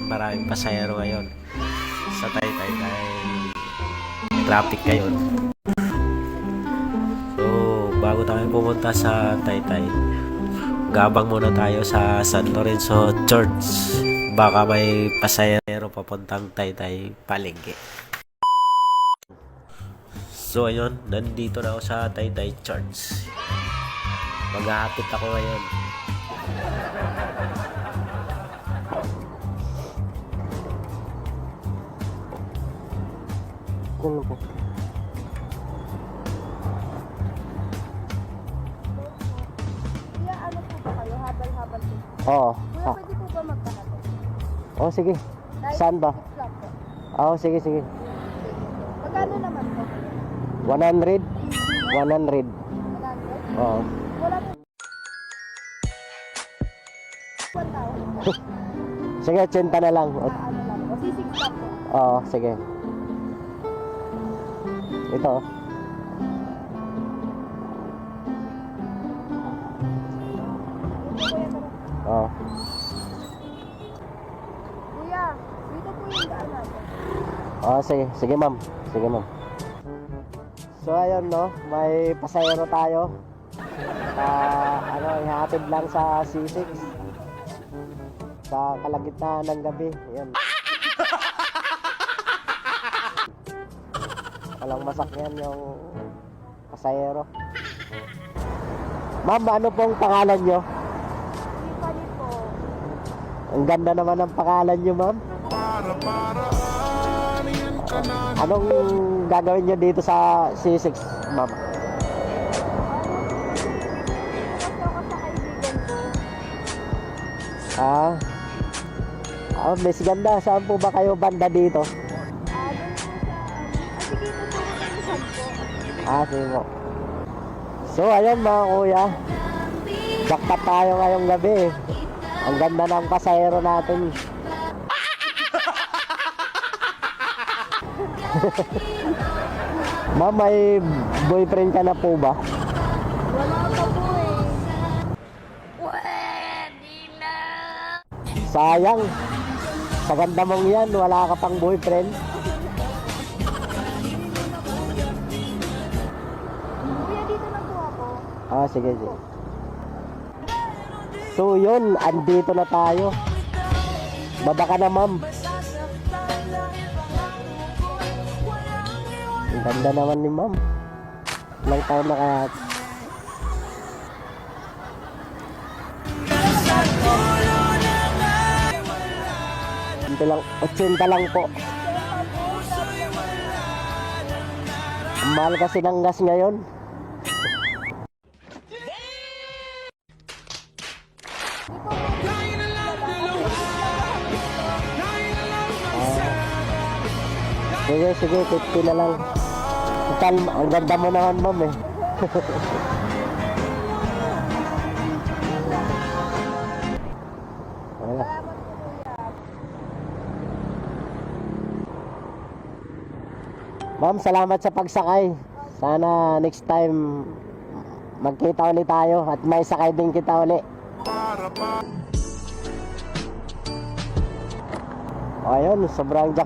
maraming pasahero ngayon sa Taytay dahil traffic ngayon. So, bago tayo pumunta sa Taytay, gabang muna tayo sa San Lorenzo Church. Baka may pasahero papuntang Taytay palengke. So, ayun, nandito na ako sa Taytay Church. Maghahapit ako ngayon. Ano po? Kuya, ano po ba kayo? Habal-habal po. Oo. Kuya, pwede po ba magpahatid? Oh, sige. Dahil Saan ba? ticket lang po. Oo, sige, sige. Magkano naman po? 100? 100. 100? Oo. Wala po. 1,000. Sige, 80 na lang. Ano lang po? C6 lang po. Oo, sige. Ito. Dito, kuya, tara. Oo. Kuya, dito po yung daan natin. Oo, sige. Sige, ma'am. Sige, ma'am. So, ayun, no? May pasahero tayo. Ihatid lang sa C6. Sa kalagitnaan ng gabi. Ayan. Walang masakyan yung pasahero. Ma'am, ano pong pangalan nyo? Tiffany po. Ang ganda naman ng pangalan nyo, ma'am. Anong gagawin nyo dito sa C6, ma'am? Gusto ko sa kaibigan ko. Miss Ganda, saan po ba kayo banda dito? Doon po sa... sige, tutulungan po. Sige po. So, ayun mga kuya. Jackpot tayo ngayong gabi. Ang ganda ng pasahero natin. Ma'am, may boyfriend ka na po ba? Wala pa po eh. Sayang. Sa ganda mong yan, wala ka pang boyfriend. Kuya, dito lang po ako. Sige, sige. So, yun. Andito na tayo. Baba ka na, ma'am. Ang ganda naman ni ma'am. Ilang taon na kaya? Ito lang, 80 lang po. Ang mahal kasi ng gas ngayon. Sige, sige, 50 na lang. Total, ang ganda mo naman, ma'am eh. Ma'am, salamat sa pagsakay. Sana next time magkita ulit tayo at may sakay din kita ulit. Ayun, sobrang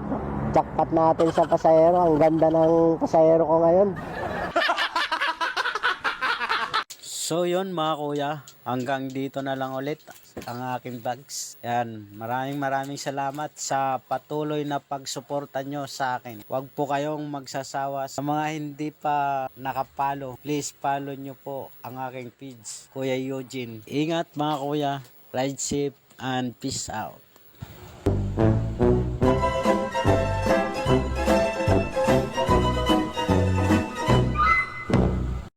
jackpot natin sa pasahero. Ang ganda ng pasahero ko ngayon. So yun mga kuya, hanggang dito na lang ulit ang aking vlogs. Yan, maraming salamat sa patuloy na pagsuporta nyo sa akin. Huwag po kayong magsasawa. Sa mga hindi pa nakapalo, please follow nyo po ang aking page, Kuya Eugene. Ingat mga kuya, ride safe and peace out.